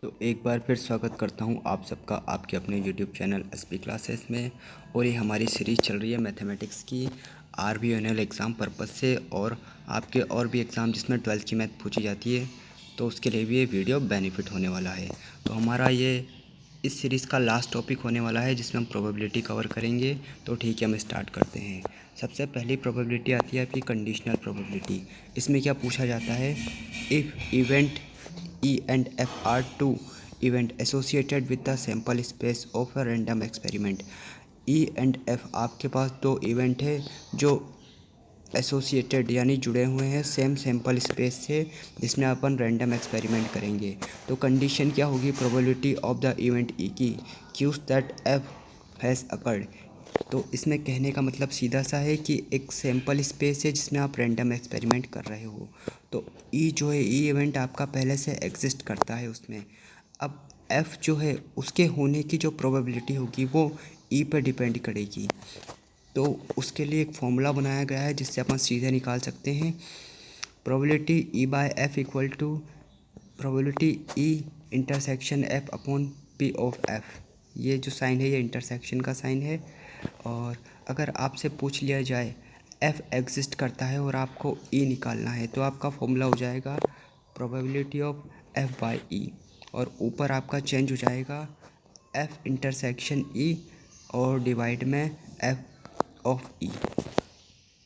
तो एक बार फिर स्वागत करता हूं आप सबका आपके अपने यूट्यूब चैनल एसपी क्लासेस में। और ये हमारी सीरीज़ चल रही है मैथमेटिक्स की आरबी एनुअल एग्ज़ाम पर्पज़ से, और आपके और भी एग्ज़ाम जिसमें 12th की मैथ पूछी जाती है, तो उसके लिए भी ये वीडियो बेनिफिट होने वाला है। तो हमारा ये इस सीरीज़ का लास्ट टॉपिक होने वाला है जिसमें हम प्रोबेबिलिटी कवर करेंगे। तो ठीक है, हम स्टार्ट करते हैं। सबसे पहली प्रोबेबिलिटी आती है आपकी कंडीशनल प्रोबेबिलिटी। इसमें क्या पूछा जाता है, if event E and F are two event associated with the sample space of a random experiment। E and F आपके पास दो इवेंट है जो एसोसिएटेड यानी जुड़े हुए हैं सेम सैम्पल स्पेस से, जिसमें अपन रैंडम एक्सपेरिमेंट करेंगे। तो कंडीशन क्या होगी probability of the event E की, cause that F has occurred. तो इसमें कहने का मतलब सीधा सा है कि एक सैम्पल स्पेस है जिसमें आप रैंडम एक्सपेरिमेंट कर रहे हो। तो ई जो है, ई इवेंट आपका पहले से एग्जिस्ट करता है उसमें। अब एफ़ जो है उसके होने की जो प्रोबेबिलिटी होगी वो ई पर डिपेंड करेगी। तो उसके लिए एक फॉर्मूला बनाया गया है जिससे अपन सीधे निकाल सकते हैं probability E by F equal to probability E intersection F upon P of F. ये जो साइन है ये इंटरसेक्शन का साइन है। और अगर आपसे पूछ लिया जाए एफ एग्जिस्ट करता है और आपको ई निकालना है, तो आपका फॉर्मूला हो जाएगा प्रोबेबिलिटी ऑफ एफ बाय ई, और ऊपर आपका चेंज हो जाएगा एफ इंटरसेक्शन ई और डिवाइड में एफ ऑफ ई।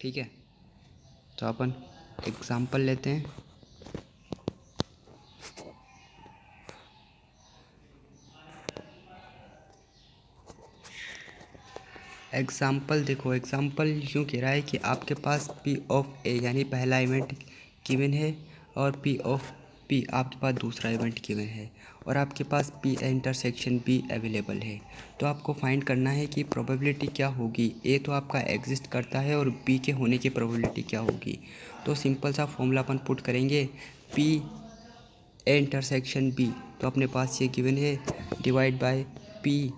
ठीक है, तो अपन एग्जांपल लेते हैं। एग्जांपल देखो, एग्जांपल यूँ कह रहा है कि आपके पास पी ऑफ ए यानी पहला इवेंट गिवन है, और पी ऑफ पी आपके पास दूसरा इवेंट गिवन है, और आपके पास पी इंटरसेक्शन बी अवेलेबल है। तो आपको फाइंड करना है कि प्रोबेबिलिटी क्या होगी। ए तो आपका एग्जिस्ट करता है और बी के होने की प्रोबेबिलिटी क्या होगी। तो सिंपल सा फॉर्मूला अपन पुट करेंगे, पी ए इंटरसेक्शन बी, तो अपने पास ये गिवन है, डिवाइड बाय पी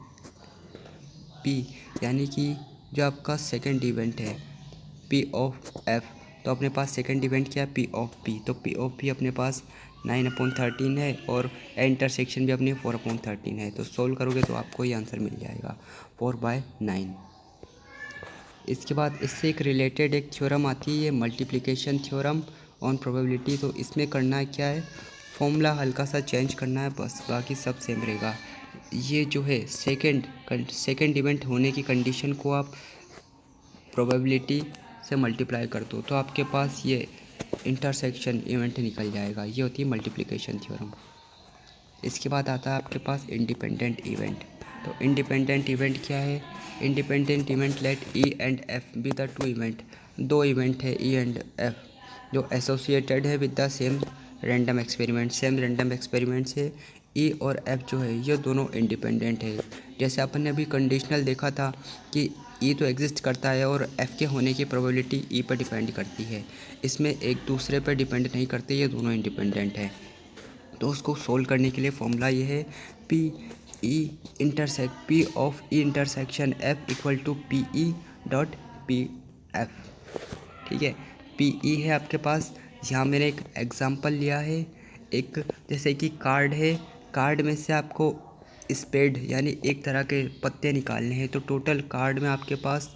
पी यानी कि जो आपका सेकंड इवेंट है पी ऑफ एफ, तो अपने पास सेकंड इवेंट क्या है पी ऑफ पी। तो पी ऑफ पी अपने पास 9/13 है, और इंटरसेक्शन भी अपनी 4/13 है। तो सोल्व करोगे तो आपको ये आंसर मिल जाएगा 4/9। इसके बाद इससे एक रिलेटेड एक थ्योरम आती है, ये मल्टीप्लिकेशन थ्योरम ऑन प्रोबेबिलिटी। तो इसमें करना है क्या है, फॉर्मूला हल्का सा चेंज करना है, बस बाकी सब सेम रहेगा। ये जो है सेकंड इवेंट होने की कंडीशन को आप प्रोबेबिलिटी से मल्टीप्लाई कर दो, तो आपके पास ये इंटरसेक्शन इवेंट निकल जाएगा। ये होती है मल्टीप्लिकेशन थ्योरम। इसके बाद आता है आपके पास इंडिपेंडेंट इवेंट। तो इंडिपेंडेंट इवेंट क्या है, independent event let E and F be the two event. दो इवेंट है ई एंड एफ जो एसोसिएटेड है with the same random experiment, same random experiment से ई और एफ जो है ये दोनों इंडिपेंडेंट है। जैसे अपन ने अभी कंडीशनल देखा था कि ई तो एग्जिस्ट करता है और एफ के होने की प्रोबेबिलिटी ई पर डिपेंड करती है, इसमें एक दूसरे पर डिपेंड नहीं करते, ये दोनों इंडिपेंडेंट है। तो उसको सोल्व करने के लिए फॉर्मूला ये है, P E intersect P of E intersection F equal to P E dot P F. ठीक है, पी ई है आपके पास। यहाँ मैंने एक एग्जांपल लिया है, एक जैसे कि कार्ड है, कार्ड में से आपको स्पेड यानी एक तरह के पत्ते निकालने हैं। तो टोटल कार्ड में आपके पास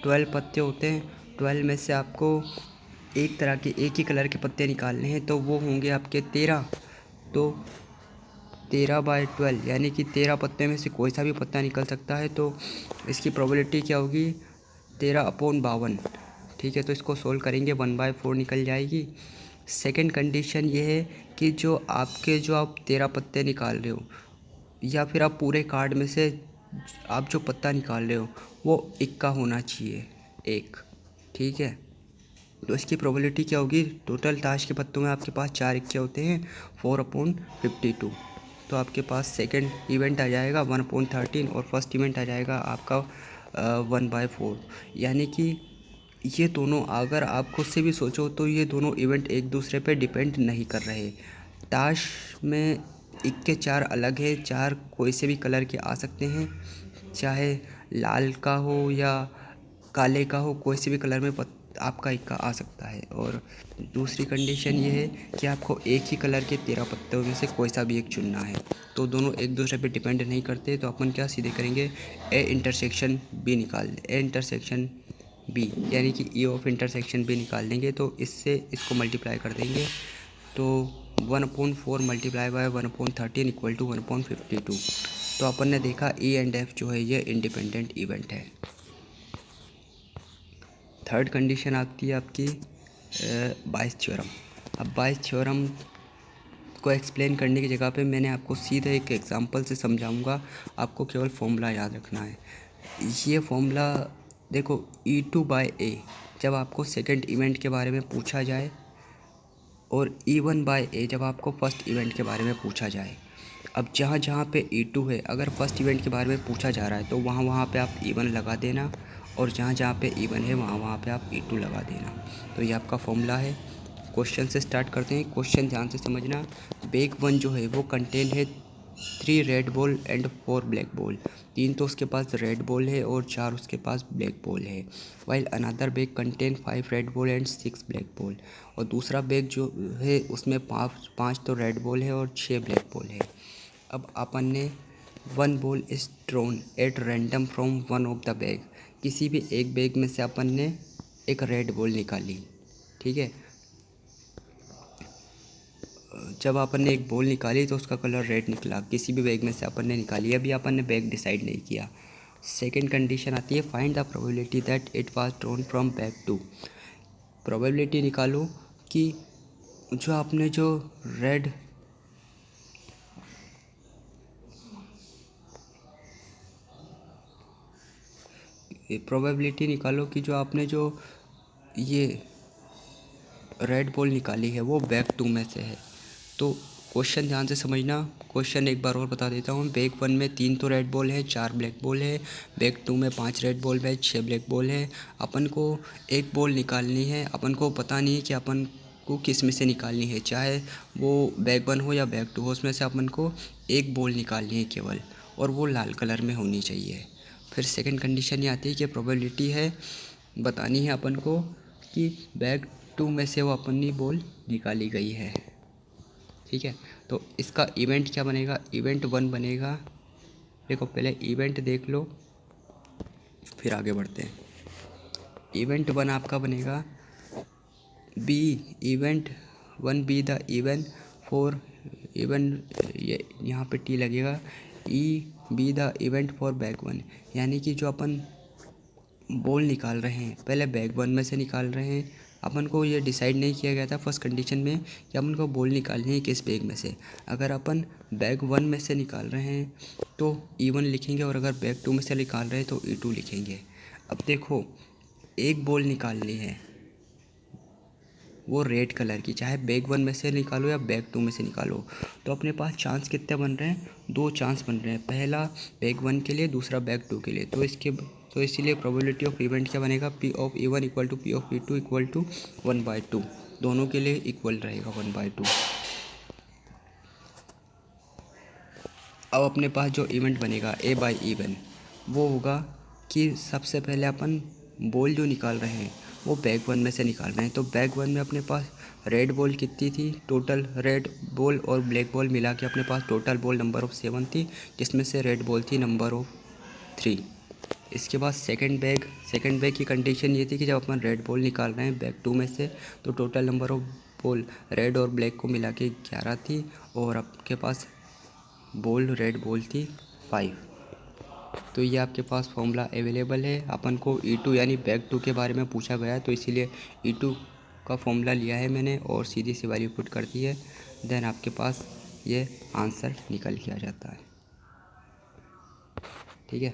12 पत्ते होते हैं। 12 में से आपको एक तरह के एक ही कलर के पत्ते निकालने हैं, तो वो होंगे आपके 13। तो 13/12 यानी कि 13 पत्ते में से कोई सा भी पत्ता निकल सकता है। तो इसकी प्रोबेबिलिटी क्या होगी, 13/52। ठीक है, तो इसको सोल्व करेंगे 1/4 निकल जाएगी। सेकंड कंडीशन ये है कि जो आप 13 पत्ते निकाल रहे हो, या फिर आप पूरे कार्ड में से आप जो पत्ता निकाल रहे हो वो इक्का होना चाहिए, एक। ठीक है, तो इसकी प्रोबेबिलिटी क्या होगी, टोटल ताश के पत्तों में आपके पास 4 इक्के होते हैं, 4/52। तो आपके पास सेकंड इवेंट आ जाएगा 1/13 और फर्स्ट इवेंट आ जाएगा आपका 1/4। यानी कि ये दोनों, अगर आप खुद से भी सोचो तो ये दोनों इवेंट एक दूसरे पे डिपेंड नहीं कर रहे। ताश में इक्के 4 अलग है, 4 कोई से भी कलर के आ सकते हैं, चाहे लाल का हो या काले का हो, कोई से भी कलर में आपका इक्का आ सकता है। और दूसरी कंडीशन ये है कि आपको एक ही कलर के 13 पत्तों में से कोई सा भी एक चुनना है। तो दोनों एक दूसरे पे डिपेंड नहीं करते, तो अपन क्या सीधे करेंगे, ए इंटरसेक्शन बी निकाल ए इंटरसेक्शन बी, यानी कि ई ऑफ इंटरसेक्शन बी निकाल देंगे। तो इससे इसको मल्टीप्लाई कर देंगे, तो 1/4 मल्टीप्लाई बाय 1/13 इक्वल टू 1/52। तो अपन ने देखा ई एंड एफ जो है ये इंडिपेंडेंट इवेंट है। थर्ड कंडीशन आती है आपकी बायस थ्योरम। अब बायस थ्योरम को एक्सप्लेन करने की जगह पे मैंने आपको सीधे एक एग्जांपल से समझाऊंगा, आपको केवल फॉर्मूला याद रखना है। ये फॉर्मूला देखो, E2/A जब आपको सेकंड इवेंट के बारे में पूछा जाए, और E1/A जब आपको फर्स्ट इवेंट के बारे में पूछा जाए। अब जहाँ जहाँ पे E2 है, अगर फर्स्ट इवेंट के बारे में पूछा जा रहा है तो वहाँ वहाँ पे आप E1 लगा देना, और जहाँ जहाँ पे E1 है वहाँ वहाँ पे आप E2 लगा देना। तो ये आपका फॉर्मूला है। क्वेश्चन से स्टार्ट करते हैं। क्वेश्चन ध्यान से समझना। बैग 1 जो है वो कंटेन है 3 red ball and 4 black ball. 3 तो उसके पास रेड बॉल है और 4 उसके पास ब्लैक बॉल है। While another bag contain 5 red ball and 6 black ball. और दूसरा बैग जो है उसमें 5 तो रेड बॉल है और 6 ब्लैक बॉल है। अब अपन ने 1 ball is throne at random from one of the bag. किसी भी एक बैग में से अपन ने एक रेड बॉल निकाली, ठीक है। जब अपन ने एक बॉल निकाली तो उसका कलर रेड निकला, किसी भी बैग में से अपन ने निकाली। अभी अपन ने बैग डिसाइड नहीं किया। सेकंड कंडीशन आती है find the probability that it was thrown from bag 2। Probability निकालो कि जो आपने जो रेड प्रोबेबिलिटी निकालो कि जो आपने जो ये रेड बॉल निकाली है वो बैग 2 में से है। तो क्वेश्चन ध्यान से समझना। क्वेश्चन एक बार और बता देता हूँ। बैग 1 में 3 तो रेड बॉल है, 4 ब्लैक बॉल है। बैग 2 में 5 रेड बॉल है, 6 ब्लैक बॉल है। अपन को एक बॉल निकालनी है। अपन को पता नहीं है कि अपन को किस में से निकालनी है, चाहे वो बैग 1 हो या बैग 2 हो, उसमें से अपन को एक बॉल निकालनी है केवल, और वो लाल कलर में होनी चाहिए। फिर सेकंड कंडीशन ये आती है कि प्रोबेबिलिटी है, बतानी है अपन को कि बैग 2 में से वो अपनी बॉल निकाली गई है, ठीक है। तो इसका इवेंट क्या बनेगा, इवेंट 1 बनेगा। देखो पहले इवेंट देख लो, फिर आगे बढ़ते हैं। इवेंट 1 आपका बनेगा B event 1 be the event for event, ये यहाँ पे टी लगेगा, E be the event for bag 1। यानी कि जो अपन बॉल निकाल रहे हैं पहले बैग 1 में से निकाल रहे हैं। अपन को ये डिसाइड नहीं किया गया था फर्स्ट कंडीशन में कि अपन को बॉल निकालनी है किस बैग में से। अगर अपन बैग 1 में से निकाल रहे हैं तो E1 लिखेंगे, और अगर बैग 2 में से निकाल रहे हैं तो E2 लिखेंगे। अब देखो, एक बॉल निकालनी है वो रेड कलर की, चाहे बैग 1 में से निकालो या बैग 2 में से निकालो। तो अपने पास चांस कितने बन रहे हैं, 2 चांस बन रहे हैं। पहला बैग 1 के लिए, दूसरा बैग 2 के लिए। तो इसीलिए प्रोबेबिलिटी ऑफ इवेंट क्या बनेगा, P of E1 equal to P of E2 equal to 1/2। दोनों के लिए इक्वल रहेगा 1/2। अब अपने पास जो इवेंट बनेगा A/E1 वो होगा कि सबसे पहले अपन बॉल जो निकाल रहे हैं वो बैग 1 में से निकाल रहे हैं। तो बैग 1 में अपने पास रेड बॉल कितनी थी, टोटल रेड बॉल और ब्लैक बॉल मिला के अपने पास टोटल बॉल नंबर ऑफ़ 7 थी, जिसमें से रेड बॉल थी नंबर ऑफ़ 3। इसके बाद सेकंड बैग की कंडीशन ये थी कि जब अपन रेड बॉल निकाल रहे हैं बैग 2 में से, तो total number of ball red और ब्लैक को मिला के 11 थी, और आपके पास रेड बॉल थी 5। तो ये आपके पास फॉर्मूला अवेलेबल है। अपन को E2 यानी बैग 2 के बारे में पूछा गया है, तो इसीलिए E2 का फॉर्मूला लिया है मैंने और सीधी सी वैल्यू पुट कर दी है। देन आपके पास ये आंसर निकल के आ जाता है, ठीक है।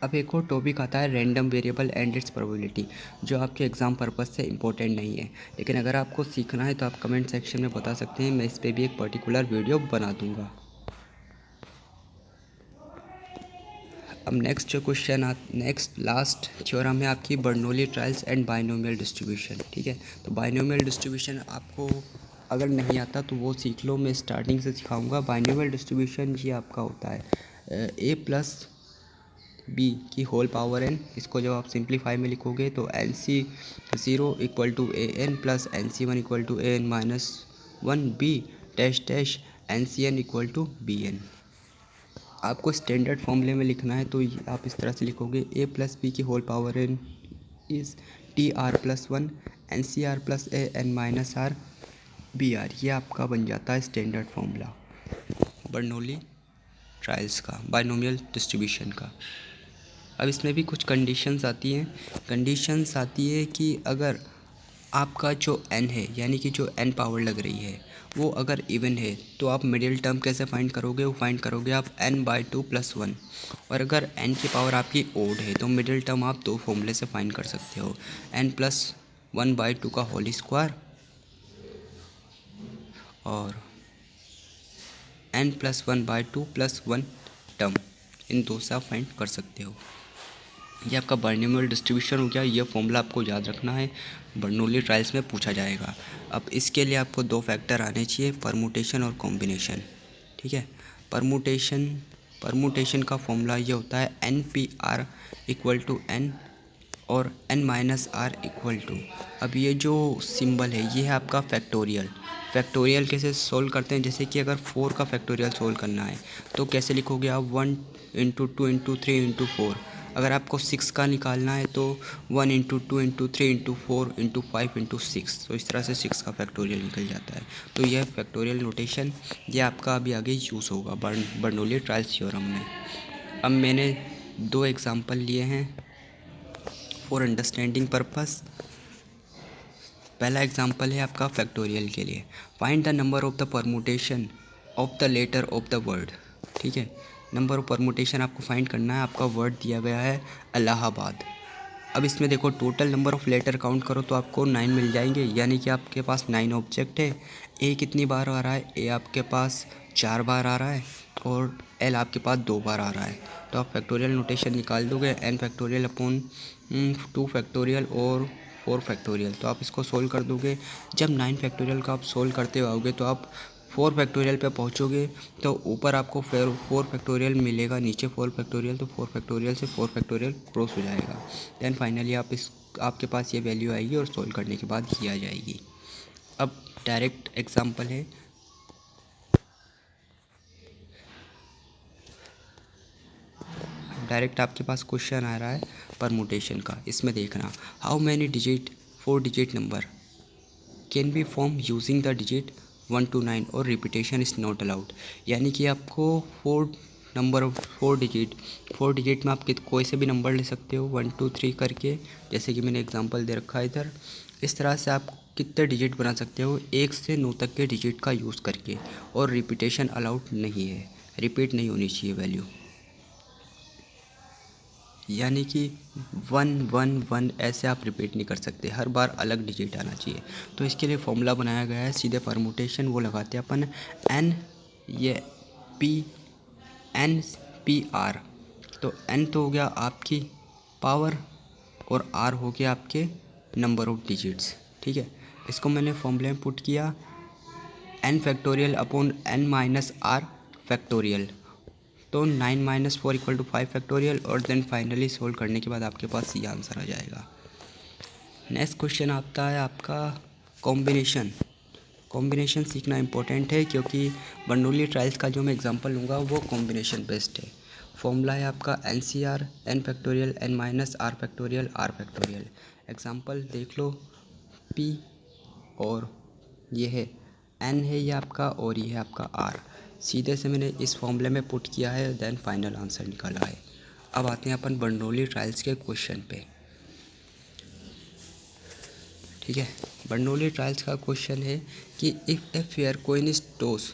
अब एक और टॉपिक आता है random variable and it's probability, जो आपके एग्ज़ाम पर्पज़ से इम्पोर्टेंट नहीं है, लेकिन अगर आपको सीखना है तो आप कमेंट सेक्शन में बता सकते हैं, मैं इस पर भी एक पर्टिकुलर वीडियो बना दूंगा। अब नेक्स्ट जो क्वेश्चन नेक्स्ट लास्ट थ्योरम है आपकी Bernoulli trials and binomial distribution, ठीक है। तो बाइनोमियल डिस्ट्रीब्यूशन आपको अगर नहीं आता तो वो सीख लो, मैं स्टार्टिंग से सिखाऊंगा। बाइनोमियल डिस्ट्रीब्यूशन ये आपका होता है A प्लस बी की होल पावर n, इसको जब आप सिंप्लीफाई में लिखोगे तो n C zero equal to a n plus n C one equal to a n minus one b dash dash n C n equal to b n. आपको standard फॉर्मूले में लिखना है तो आप इस तरह से लिखोगे ए प्लस बी की whole power n is T r plus one n C r plus a n minus r b r. ये आपका बन जाता है स्टैंडर्ड फॉर्मूला बर्नौली ट्रायल्स का, बाइनोमियल डिस्ट्रीब्यूशन का। अब इसमें भी कुछ कंडीशंस आती हैं। कंडीशंस आती है कि अगर आपका जो n है यानी कि जो n पावर लग रही है वो अगर इवन है तो आप मिडिल टर्म कैसे फाइंड करोगे, वो फाइंड करोगे आप n/2 + 1। और अगर n की पावर आपकी ओड है तो मिडिल टर्म आप दो फॉर्मूले से फाइंड कर सकते हो, n + 1/2 का होल स्क्वायर और n + 1/2 + 1 टर्म, इन दो से आप फाइंड कर सकते हो। ये आपका बाइनोमियल डिस्ट्रीब्यूशन हो गया। ये फॉर्मूला आपको याद रखना है, बर्नौली ट्रायल्स में पूछा जाएगा। अब इसके लिए आपको दो फैक्टर आने चाहिए, परमुटेशन और कॉम्बिनेशन। ठीक है, परमुटेशन का फॉर्मूला ये होता है n p r equal to n और n minus r equal to. अब ये जो सिंबल है ये है आपका फैक्टोरियल। फैक्टोरियल कैसे सोल्व करते हैं, जैसे कि अगर 4 का फैक्टोरियल सोल्व करना है तो कैसे लिखोगे आप 1 × 2 × 3 × 4। अगर आपको 6 का निकालना है तो 1 × 2 × 3 × 4 × 5 × 6। तो इस तरह से 6 का फैक्टोरियल निकल जाता है। तो यह फैक्टोरियल नोटेशन ये आपका अभी आगे यूज़ होगा बर्नौली ट्रायल्स थ्योरम में। अब मैंने दो एग्जांपल लिए हैं फॉर अंडरस्टैंडिंग पर्पस। पहला एग्जांपल है आपका फैक्टोरियल के लिए, find the number of the permutation of the letter of the word. ठीक है, नंबर ऑफ परमुटेशन आपको फाइंड करना है। आपका वर्ड दिया गया है इलाहाबाद। अब इसमें देखो total number of letter count करो तो आपको 9 मिल जाएंगे, यानी कि आपके पास 9 ऑब्जेक्ट है। ए कितनी बार आ रहा है, ए आपके पास 4 बार आ रहा है और एल आपके पास 2 बार आ रहा है। तो आप फैक्टोरियल नोटेशन निकाल दोगे, एन फैक्टोरियल अपॉन 2 फैक्टोरियल और 4 फैक्टोरियल। तो आप इसको सोल्व कर दोगे। जब 9 फैक्टोरियल का आप सोल्व करते आओगे तो आप 4 फैक्टोरियल पे पहुंचोगे तो ऊपर आपको 4 फैक्टोरियल मिलेगा, नीचे 4 फैक्टोरियल। तो 4 फैक्टोरियल से 4 फैक्टोरियल क्रॉस हो जाएगा। देन फाइनली आपके पास ये वैल्यू आएगी और सोल्व करने के बाद ये आ जाएगी। अब डायरेक्ट एग्जांपल है, डायरेक्ट आपके पास क्वेश्चन आ रहा है परमुटेशन का। इसमें देखना, how many digit 4 digit number can be form using the digit 1 to 9 और रिपीटेशन इज़ नॉट अलाउड। यानी कि आपको 4 डिजिट में आप कोई से भी नंबर ले सकते हो 1 2 3 करके, जैसे कि मैंने एग्जांपल दे रखा है इधर। इस तरह से आप कितने डिजिट बना सकते हो 1 से 9 तक के डिजिट का यूज़ करके, और रिपीटेशन अलाउड नहीं है, रिपीट नहीं होनी चाहिए वैल्यू। यानी कि 1 1 1 ऐसे आप रिपीट नहीं कर सकते, हर बार अलग डिजिट आना चाहिए। तो इसके लिए फॉर्मूला बनाया गया है, सीधे परमुटेशन वो लगाते हैं अपन एन, ये पी आर। तो एन तो हो गया आपकी पावर और आर हो गया आपके नंबर ऑफ डिजिट्स। ठीक है, इसको मैंने फॉर्मूले में पुट किया n factorial upon n minus r factorial. तो 9 - 4 = 5 फैक्टोरियल, और देन फाइनली सोल्व करने के बाद आपके पास ये आंसर आ जाएगा। नेक्स्ट क्वेश्चन आता है आपका कॉम्बिनेशन। कॉम्बिनेशन सीखना इंपॉर्टेंट है क्योंकि बर्नौली ट्रायल्स का जो मैं एग्जांपल लूँगा वो कॉम्बिनेशन बेस्ड है। फॉर्मूला है आपका n C r n factorial n minus r factorial r factorial. Example देख लो, पी और ये है एन है ये आपका, और ये है आपका आर। सीधे से मैंने इस फॉर्मूले में पुट किया है, देन फाइनल आंसर निकाला है। अब आते हैं अपन बर्नौली ट्रायल्स के क्वेश्चन पे। ठीक है, बर्नौली ट्रायल्स का क्वेश्चन है कि if a fair coin is toss,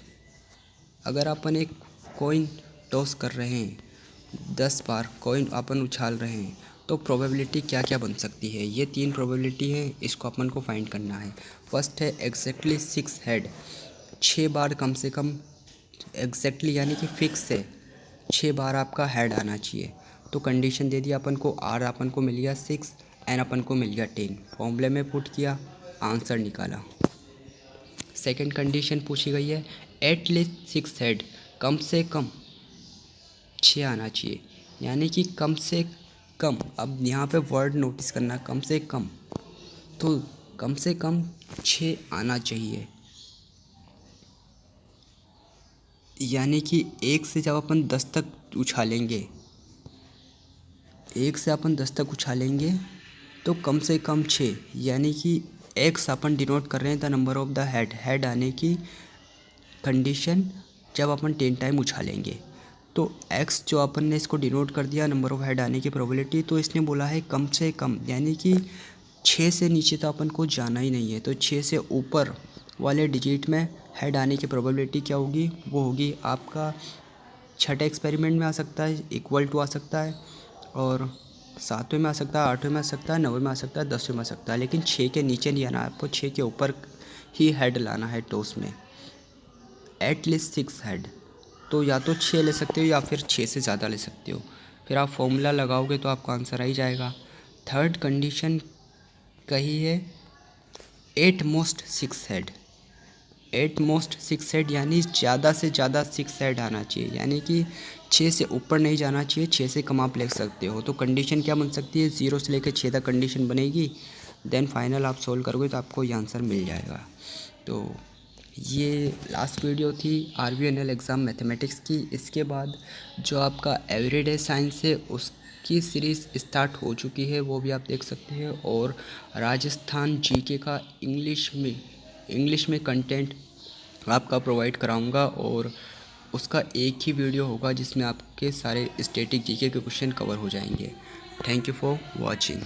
अगर अपन एक कॉइन टॉस कर रहे हैं 10 बार कॉइन अपन उछाल रहे हैं तो प्रोबेबिलिटी क्या क्या बन सकती है। ये 3 प्रोबेबिलिटी है, इसको अपन को फाइंड करना है। फर्स्ट है एग्जैक्टली 6 हेड, 6 बार कम से कम एग्जैक्टली यानी कि फिक्स है 6 बार आपका हेड आना चाहिए। तो कंडीशन दे दिया अपन को, आर अपन को मिल गया 6, एन अपन को मिल गया 10। फॉर्मूले में पुट किया, आंसर निकाला। सेकंड कंडीशन पूछी गई है एट लीस्ट 6 हेड, कम से कम 6 आना चाहिए, यानी कि कम से कम। अब यहाँ पे वर्ड नोटिस करना, कम से कम, तो कम से कम 6 आना चाहिए। यानी कि 1 से जब अपन 10 तक उछालेंगे, 1 से अपन 10 तक उछालेंगे तो कम से कम 6, यानी कि एक्स अपन डिनोट कर रहे हैं the number of the head आने की कंडीशन जब अपन 10 टाइम उछालेंगे। तो एक्स जो अपन ने इसको डिनोट कर दिया नंबर ऑफ हेड आने की प्रोबेबिलिटी, तो इसने बोला है कम से कम, यानी कि 6 से नीचे तो अपन को जाना ही नहीं है। तो 6 से ऊपर वाले डिजिट में हेड आने की प्रोबेबिलिटी क्या होगी, वो होगी आपका छठे एक्सपेरिमेंट में आ सकता है, इक्वल टू आ सकता है, और 7वें में आ सकता है, 8वें में आ सकता है, 9वें में आ सकता है, 10वें में आ सकता है, लेकिन 6 के नीचे नहीं आना है आपको, 6 के ऊपर ही हेड लाना है टॉस में, एटलीस्ट 6 हेड। तो या तो 6 ले सकते हो या फिर 6 से ज़्यादा ले सकते हो। फिर आप फॉर्मूला लगाओगे तो आपका आंसर आ ही जाएगा। थर्ड कंडीशन कही है 8 मोस्ट 6 हेड। 8 मोस्ट 6 हेड यानी ज़्यादा से ज़्यादा 6 हेड आना चाहिए, यानी कि 6 से ऊपर नहीं जाना चाहिए, 6 से कम आप ले सकते हो। तो कंडीशन क्या बन सकती है, 0 से लेकर 6 तक कंडीशन बनेगी, देन फाइनल आप सोल्व करोगे तो आपको ये आंसर मिल जाएगा। तो ये लास्ट वीडियो थी RVNL एग्ज़ाम मैथमेटिक्स की। इसके बाद जो आपका एवरीडे साइंस है उसकी सीरीज़ स्टार्ट हो चुकी है, वो भी आप देख सकते हैं। और राजस्थान जीके का इंग्लिश में कंटेंट आपका प्रोवाइड कराऊंगा, और उसका एक ही वीडियो होगा जिसमें आपके सारे स्टैटिक जीके के क्वेश्चन कवर हो जाएंगे। Thank you for watching.